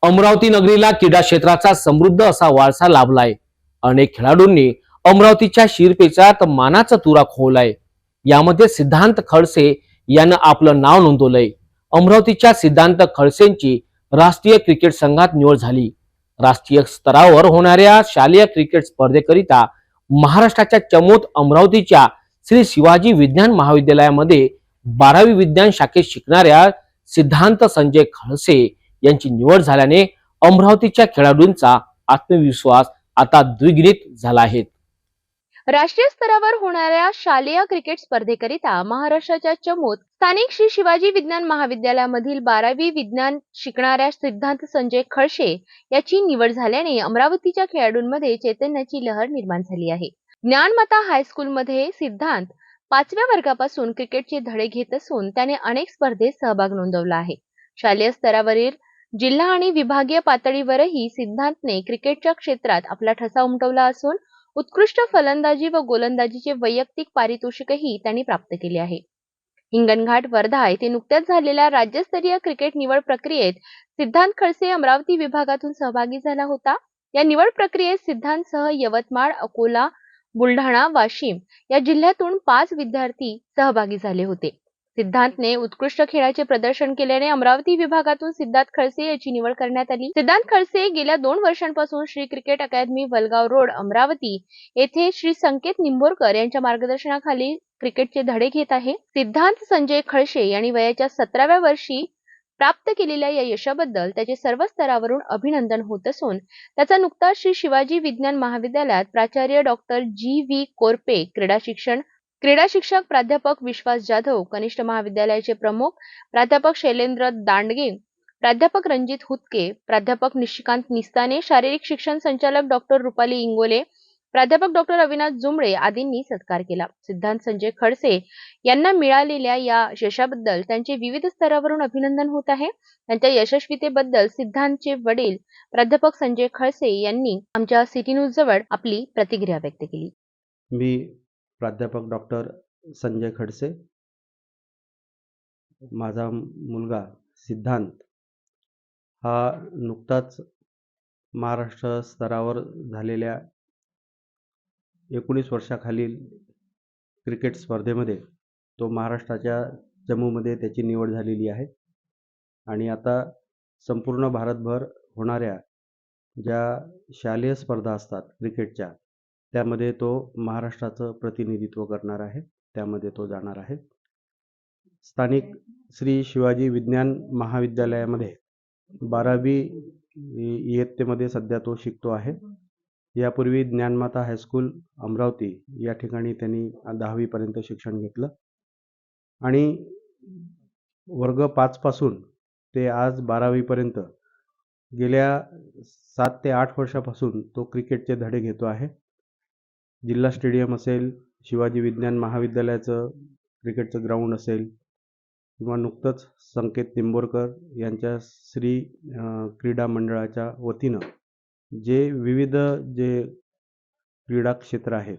अमरावती नगरीला क्रीडा क्षेत्राचा समृद्ध असा वारसा लाभलाय। अनेक खेळाडूंनी अमरावतीच्या शिरपेचात मानाचा तुरा खोवलाय। यामध्ये सिद्धांत खडसे यानं आपलं नाव नोंदवलंय। अमरावतीच्या सिद्धांत खडसेंची राष्ट्रीय क्रिकेट संघात निवड झाली। राष्ट्रीय स्तरावर होणाऱ्या शालेय क्रिकेट स्पर्धेकरिता महाराष्ट्राच्या चमूत अमरावतीच्या श्री शिवाजी विज्ञान महाविद्यालयामध्ये 12वी विज्ञान शाखेत शिकणाऱ्या सिद्धांत संजय खडसे यांची निवड झाल्याने अमरावतीच्या खेळाडूंचा आत्मविश्वास आता द्विगुणित झाला आहे। राष्ट्रीय स्तरावर होणाऱ्या शालेय क्रिकेट स्पर्धेकरिता महाराष्ट्राच्या चमूत स्थानिक श्री शिवाजी विज्ञान महाविद्यालयामधील 12वी विज्ञान शिकणाऱ्या सिद्धांत संजय खडसे याची निवड झाल्याने अमरावतीच्या खेळाडूंमध्ये चैतन्याची लहर निर्माण झाली आहे। ज्ञानमाता हायस्कूलमध्ये सिद्धांत 5व्या वर्गापासून क्रिकेटचे धडे घेत असून त्याने अनेक स्पर्धेत सहभाग नोंदवला आहे। शालेय स्तरावरील जिल्हा आणि विभागीय पातळीवरही सिद्धांतने क्रिकेटच्या क्षेत्रात आपला ठसा उमटवला असून उत्कृष्ट फलंदाजी व गोलंदाजीचे वैयक्तिक पारितोषिकही त्यांनी प्राप्त केले आहे। हिंगणघाट वर्धा येथे नुकत्याच झालेल्या राज्यस्तरीय क्रिकेट निवड प्रक्रियेत सिद्धांत खडसे अमरावती विभागातून सहभागी झाला होता। या निवड प्रक्रियेत सिद्धांतसह यवतमाळ, अकोला, बुलढाणा, वाशिम या जिल्ह्यातून 5 विद्यार्थी सहभागी झाले होते। सिद्धांतने उत्कृष्ट खेळाचे प्रदर्शन केल्याने अमरावती विभागातून सिद्धांत खडसे याची निवड करण्यात आली। सिद्धांत खडसे गेल्या 2 वर्षांपासून श्री क्रिकेट अकादमी वलगाव रोड अमरावती येथे श्री संकेत निंबोरकर यांच्या मार्गदर्शनाखाली क्रिकेटचे धडे घेत आहे। सिद्धांत संजय खडसे यांनी वयाच्या 17व्या वर्षी प्राप्त केलेल्या या यशाबद्दल त्याचे सर्व स्तरावरून अभिनंदन होत असून त्याचा नुकताच श्री शिवाजी विज्ञान महाविद्यालयात प्राचार्य डॉक्टर जी.व्ही. कोरपे, क्रीडा शिक्षक प्राध्यापक विश्वास जाधव, कनिष्ठ महाविद्यालयाचे प्रमुख प्राध्यापक शैलेंद्र दांडगे, प्राध्यापक रणजित हुतके, प्राध्यापक निशिकांत निस्ताने, शारीरिक शिक्षण संचालक डॉक्टर रुपाली इंगोले, प्राध्यापक डॉक्टर अविनाश जुमडे आदींनी सत्कार केला। सिद्धांत संजय खडसे यांना मिळालेल्या या यशाबद्दल त्यांचे विविध स्तरावरून अभिनंदन होत आहे। त्यांच्या यशस्वीतेबद्दल सिद्धांतचे वडील प्राध्यापक संजय खडसे यांनी आमच्या सिटी न्यूज जवळ आपली प्रतिक्रिया व्यक्त केली। मी प्राध्यापक डॉक्टर संजय खडसे, माझा मुलगा सिद्धांत हा नुकताच महाराष्ट्र स्तरावर झालेल्या 19 वर्षाखालील क्रिकेट स्पर्धेमध्ये तो महाराष्ट्राच्या जम्मूमध्ये त्याची निवड झालेली आहे आणि आता संपूर्ण भारतभर होणाऱ्या ज्या शालेय स्पर्धा असतात क्रिकेटच्या त्यामध्ये तो महाराष्ट्राचं प्रतिनिधित्व करणार आहे, त्यामध्ये तो जाणार आहे। स्थानिक श्री शिवाजी विज्ञान महाविद्यालयामध्ये 12वी इयत्तेमध्ये सध्या तो शिकतो आहे। यापूर्वी ज्ञानमाता हायस्कूल अमरावती या ठिकाणी त्यांनी 10वी पर्यंत शिक्षण घेतलं आणि वर्ग 5 पासून ते आज 12वी पर्यंत गेल्या 7 ते 8 वर्षापासून तो क्रिकेटचे धडे घेतो आहे। जिल्हा स्टेडियम असेल, शिवाजी विज्ञान महाविद्यालयाचं क्रिकेटचं ग्राउंड असेल किंवा नुकतंच संकेत निंबोरकर यांच्या श्री क्रीडा मंडळाच्या वतीनं जे विविध क्रीडा क्षेत्र आहेत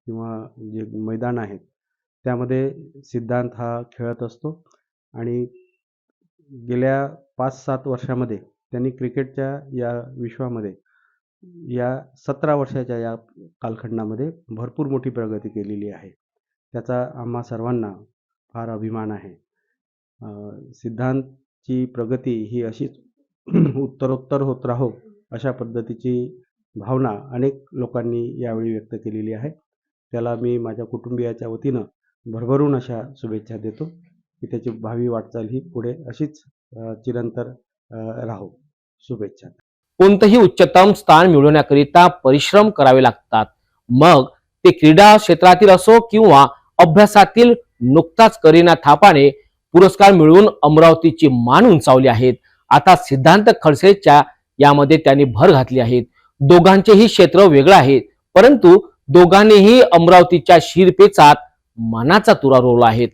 किंवा जे मैदान आहेत त्यामध्ये सिद्धांत हा खेळत असतो आणि गेल्या 5-7 वर्षामध्ये त्यांनी क्रिकेटच्या या विश्वामध्ये या 17 वर्षाच्या या कालखंडामध्ये भरपूर मोठी प्रगती केलेली आहे। त्याचा आम्हा सर्वांना फार अभिमान आहे। सिद्धांतची प्रगती ही अशीच उत्तरोत्तर होत राहो अशा पद्धतीची भावना अनेक लोकांनी यावेळी व्यक्त केलेली आहे। त्याला मी माझ्या कुटुंबियाच्या वतीनं भरभरून अशा शुभेच्छा देतो की त्याची भावी वाटचाल ही पुढे अशीच चिरंतर राहो। शुभेच्छा। कोणतेही उच्चतम स्थान मिळवण्याकरिता परिश्रम करावे लागतात, मग ते क्रीडा क्षेत्रातील असो किंवा अभ्यासातील। नुकताच करीना थापाने पुरस्कार मिळवून अमरावतीची मान उंचावली आहेत। आता सिद्धांत खडसेच्या यामध्ये त्यांनी भर घातली आहे। दोघांचेही क्षेत्र वेगळं आहे, परंतु दोघांनीही अमरावतीच्या शिरपेचात मानाचा तुरा रोवला आहे।